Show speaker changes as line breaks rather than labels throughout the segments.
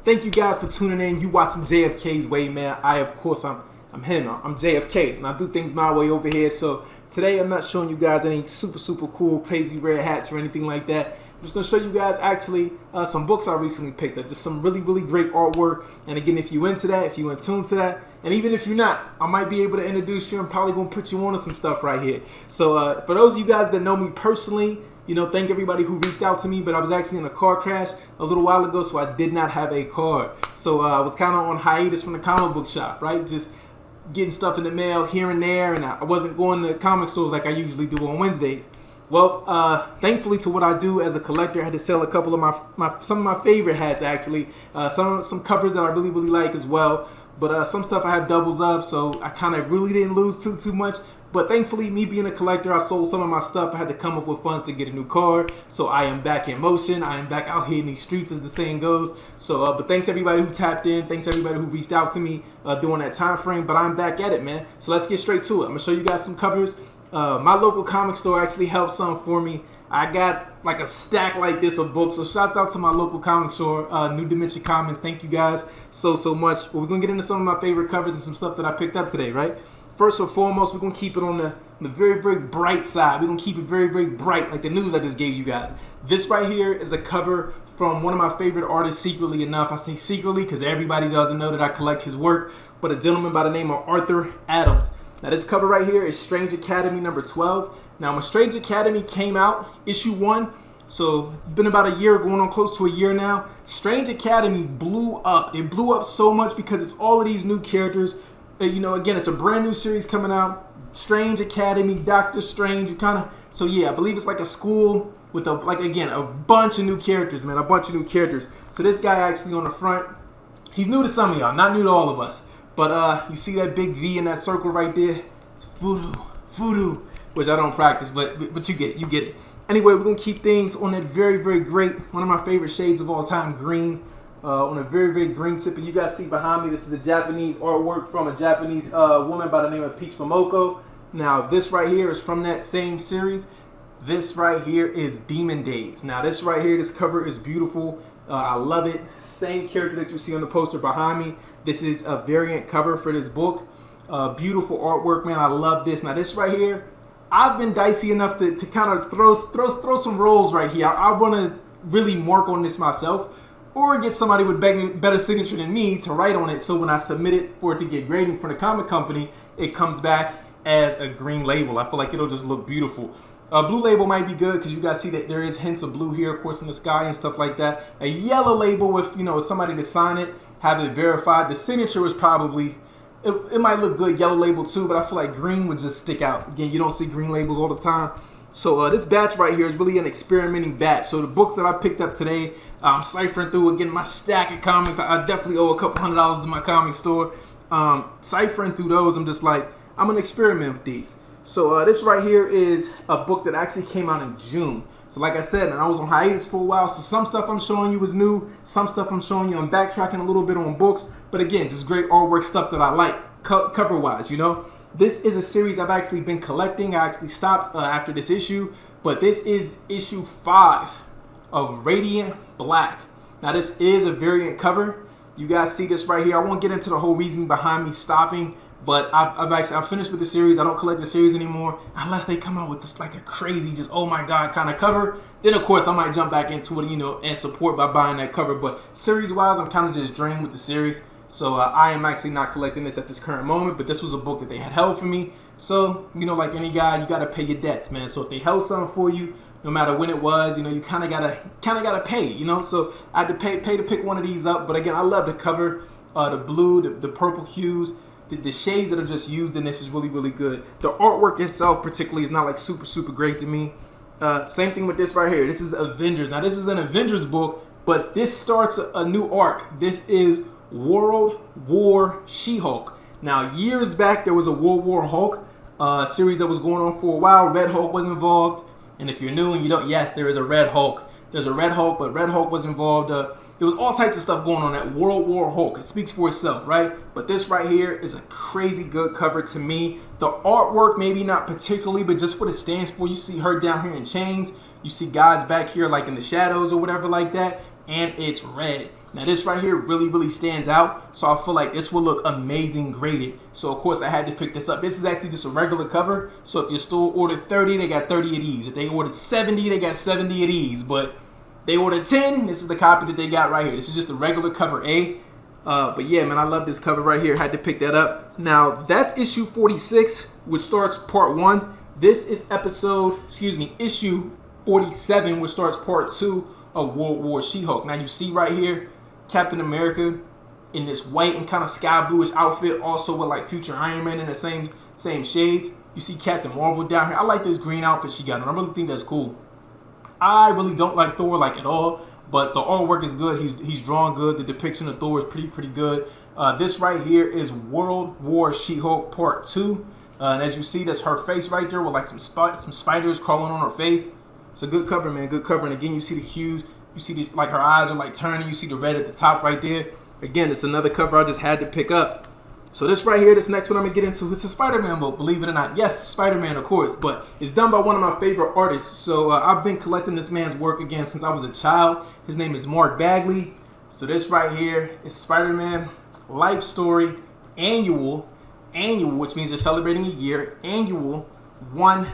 Thank you guys for tuning in. You watching JFK'S way, man. I'm him. I'm JFK, and I do things my way over here. So today I'm not showing you guys any super cool, crazy rare hats or anything like that. I'm just gonna show you guys actually some books I recently picked up. Just some really great artwork. And again, if you into that, if you in tune to that, and even if you're not, I might be able to introduce you. I'm probably gonna put you on to some stuff right here. So for those of you guys that know me personally, thank everybody who reached out to me, but I was actually in a car crash a little while ago, so I did not have a card. So I was kind of on hiatus from the comic book shop, right? Just getting stuff in the mail here and there, and I wasn't going to comic stores like I usually do on Wednesdays. Well, thankfully to what I do as a collector, I had to sell a couple of some of my favorite hats actually. Some covers that I really like as well. But some stuff I have doubles of, so I kind of really didn't lose too much. But thankfully, me being a collector, I sold some of my stuff. I had to come up with funds to get a new card. So I am back in motion. I am back out here in these streets, as the saying goes. So, but thanks everybody who tapped in. Thanks everybody who reached out to me during that time frame. But I'm back at it, man. So let's get straight to it. I'm going to show you guys some covers. My local comic store actually helped some for me. I got like a stack like this of books. So shouts out to my local comic store, New Dimension Comics. Thank you guys so much. But we're going to get into some of my favorite covers and some stuff that I picked up today, right? First and foremost, we're going to keep it on the very bright side. We're going to keep it very bright, like the news I just gave you guys. This right here is a cover from one of my favorite artists, secretly enough. I say secretly because everybody doesn't know that I collect his work, but a gentleman by the name of Arthur Adams. Now, this cover right here is Strange Academy number 12. Now, when Strange Academy came out, issue 1, so it's been about a year, going on close to a year now, Strange Academy blew up. It blew up so much because it's all of these new characters. Again, it's a brand new series coming out. Strange Academy, Doctor Strange, so yeah, I believe it's like a school with a bunch of new characters, man, a bunch of new characters. So this guy actually on the front, he's new to some of y'all, not new to all of us. But you see that big V in that circle right there? It's voodoo, which I don't practice, but you get it. Anyway, we're gonna keep things on that very great, one of my favorite shades of all time, green. On a very green tip, and you guys see behind me, this is a Japanese artwork from a Japanese woman by the name of Peach Momoko. Now, this right here is from that same series. This right here is Demon Days. Now, this right here, this cover is beautiful. I love it. Same character that you see on the poster behind me. This is a variant cover for this book. Beautiful artwork, man. I love this. Now, this right here, I've been dicey enough to kind of throw some rolls right here. I want to really mark on this myself, or get somebody with better signature than me to write on it, so when I submit it for it to get grading from the comic company, it comes back as a green label. I feel like it'll just look beautiful. Blue label might be good because you guys see that there is hints of blue here, of course, in the sky and stuff like that. A yellow label with somebody to sign it, have it verified. The signature was probably, it might look good, yellow label too, but I feel like green would just stick out. Again, you don't see green labels all the time. So this batch right here is really an experimenting batch. So the books that I picked up today, I'm ciphering through, again, my stack of comics. I definitely owe a couple $100 to my comic store. Ciphering through those, I'm just like, I'm going to experiment with these. So this right here is a book that actually came out in June. So like I said, and I was on hiatus for a while, so some stuff I'm showing you is new. Some stuff I'm showing you, I'm backtracking a little bit on books. But again, just great artwork stuff that I like, cover-wise, This is a series I've actually been collecting. I actually stopped after this issue, but this is issue 5 of Radiant Black. Now this is a variant cover. You guys see this right here. I won't get into the whole reason behind me stopping, but I'm finished with the series. I don't collect the series anymore unless they come out with this like a crazy, just oh my god kind of cover. Then of course I might jump back into it, and support by buying that cover. But series-wise, I'm kind of just drained with the series. So I am actually not collecting this at this current moment, but this was a book that they had held for me. So, like any guy, you got to pay your debts, man. So if they held something for you, no matter when it was, you kind of gotta pay, So I had to pay to pick one of these up. But again, I love the cover, the blue, the purple hues, the shades that are just used in this is really good. The artwork itself particularly is not like super great to me. Same thing with this right here. This is Avengers. Now this is an Avengers book, but this starts a new arc. This is World War She-Hulk. Now, years back, there was a World War Hulk series that was going on for a while. Red Hulk was involved. And if you're new and you don't, yes, there is a Red Hulk. There's a Red Hulk, but Red Hulk was involved. There was all types of stuff going on at World War Hulk. It speaks for itself, right? But this right here is a crazy good cover to me. The artwork, maybe not particularly, but just what it stands for. You see her down here in chains. You see guys back here like in the shadows or whatever like that. And it's red. Now this right here really stands out, so I feel like this will look amazing graded. So of course I had to pick this up. This is actually just a regular cover, so if your store ordered 30, they got 30 of these. If they ordered 70, they got 70 of these. But they ordered 10, this is the copy that they got right here. This is just a regular cover A. But yeah, man, I love this cover right here. Had to pick that up. Now that's issue 46, which starts part 1. This is issue 47, which starts part 2 of World War She-Hulk. Now you see right here, Captain America in this white and kind of sky bluish outfit, also with like future Iron Man in the same shades. You see Captain Marvel down here. I like this green outfit she got on. I really think that's cool. I really don't like Thor like at all, but the artwork is good. He's drawn good. The depiction of Thor is pretty good. This right here is World War She-Hulk Part 2. And as you see, that's her face right there with like some spiders crawling on her face. It's a good cover, man. Good cover. And again, you see the hues. You see like her eyes are like turning. You see the red at the top right there. Again, it's another cover I just had to pick up. So this right here, this next one I'm going to get into, it's a Spider-Man book, believe it or not. Yes, Spider-Man, of course, but it's done by one of my favorite artists. So I've been collecting this man's work again since I was a child. His name is Mark Bagley. So this right here is Spider-Man Life Story Annual, which means they're celebrating a year, Annual 1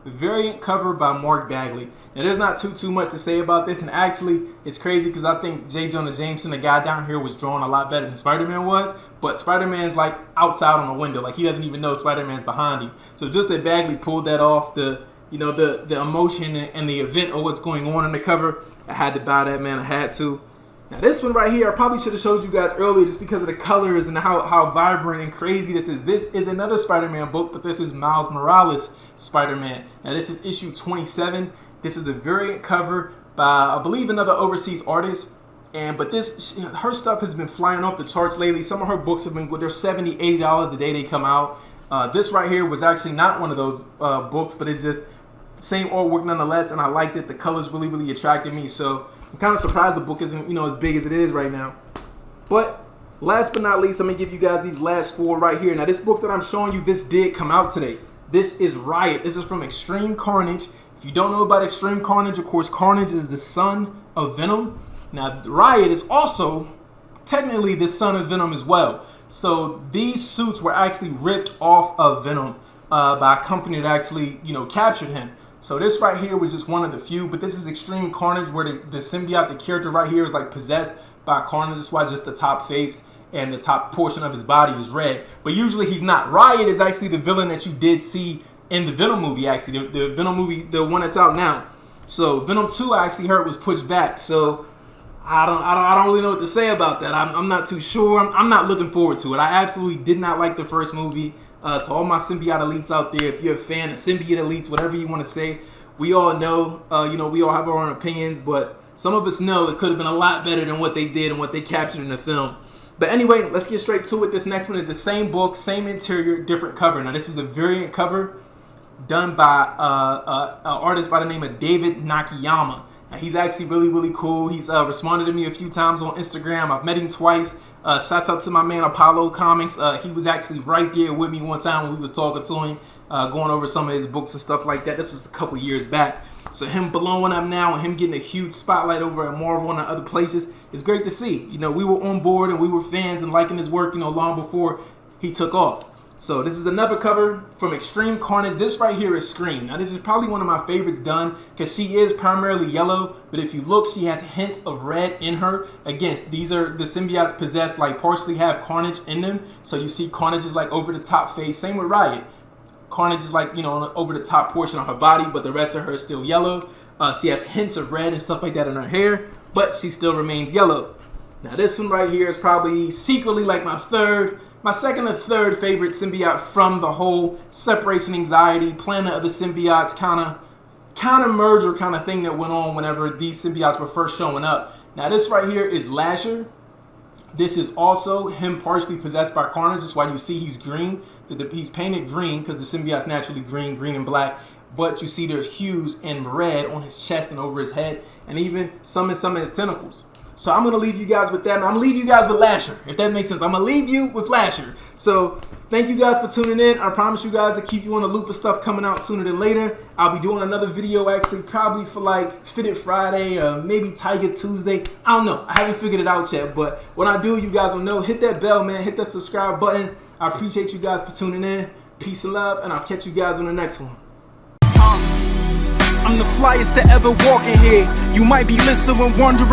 variant cover by Mark Bagley. Now there's not too much to say about this, and actually it's crazy because I think J. Jonah Jameson, the guy down here, was drawn a lot better than Spider-Man was, but Spider-Man's like outside on the window, like he doesn't even know Spider-Man's behind him. So just that Bagley pulled that off, the emotion and the event of what's going on in the cover, I had to buy that, man. I had to. Now this one right here, I probably should have showed you guys earlier just because of the colors and how vibrant and crazy this is. This is another Spider-Man book, but this is Miles Morales Spider-Man. Now this is issue 27. This is a variant cover by, I believe, another overseas artist. But her stuff has been flying off the charts lately. Some of her books have been good. They're $70, $80 the day they come out. This right here was actually not one of those books, but it's just the same artwork nonetheless, and I liked it. The colors really attracted me. So I'm kind of surprised the book isn't, as big as it is right now. But last but not least, I'm going to give you guys these last 4 right here. Now this book that I'm showing you, this did come out today. This is Riot. This is from Extreme Carnage. If you don't know about Extreme Carnage, of course, Carnage is the son of Venom. Now, Riot is also technically the son of Venom as well. So these suits were actually ripped off of Venom by a company that actually, captured him. So this right here was just one of the few, but this is Extreme Carnage, where the symbiote, the character right here, is like possessed by Carnage. That's why just the top face and the top portion of his body is red. But usually he's not. Riot is actually the villain that you did see in the Venom movie, actually. The Venom movie, the one that's out now. So Venom 2, I actually heard, was pushed back. So I don't really know what to say about that. I'm not too sure. I'm not looking forward to it. I absolutely did not like the first movie. To all my symbiote elites out there, if you're a fan of symbiote elites, whatever you want to say, we all know, we all have our own opinions, but some of us know it could have been a lot better than what they did and what they captured in the film. But anyway, let's get straight to it. This next one is the same book, same interior, different cover. Now this is a variant cover done by an artist by the name of David Nakayama. Now, he's actually really cool. He's responded to me a few times on Instagram. I've met him twice. Shouts out to my man Apollo Comics. He was actually right there with me one time when we was talking to him, going over some of his books and stuff like that. This was a couple years back. So him blowing up now and him getting a huge spotlight over at Marvel and other places is great to see. We were on board and we were fans and liking his work, long before he took off. So this is another cover from Extreme Carnage. This right here is Scream. Now this is probably one of my favorites done because she is primarily yellow, but if you look, she has hints of red in her. Again, these are the symbiotes possessed, like partially have Carnage in them. So you see Carnage is like over the top face. Same with Riot. Carnage is like, over the top portion of her body, but the rest of her is still yellow. She has hints of red and stuff like that in her hair, but she still remains yellow. Now this one right here is probably secretly like my second or third favorite symbiote from the whole separation anxiety, Planet of the Symbiotes kind of merger kind of thing that went on whenever these symbiotes were first showing up. Now this right here is Lasher. This is also him partially possessed by Carnage. That's why you see he's green. He's painted green because the symbiote's naturally green and black. But you see there's hues in red on his chest and over his head, and even some of his tentacles. So I'm gonna leave you guys with that. I'm gonna leave you guys with Lasher, if that makes sense. I'm gonna leave you with Lasher. So thank you guys for tuning in. I promise you guys to keep you on the loop of stuff coming out sooner than later. I'll be doing another video actually probably for like Fitted Friday, maybe Tiger Tuesday. I don't know. I haven't figured it out yet. But when I do, you guys will know. Hit that bell, man. Hit that subscribe button. I appreciate you guys for tuning in. Peace and love, and I'll catch you guys on the next one.
I'm the flyest to ever walk in here. You might be listening, wondering.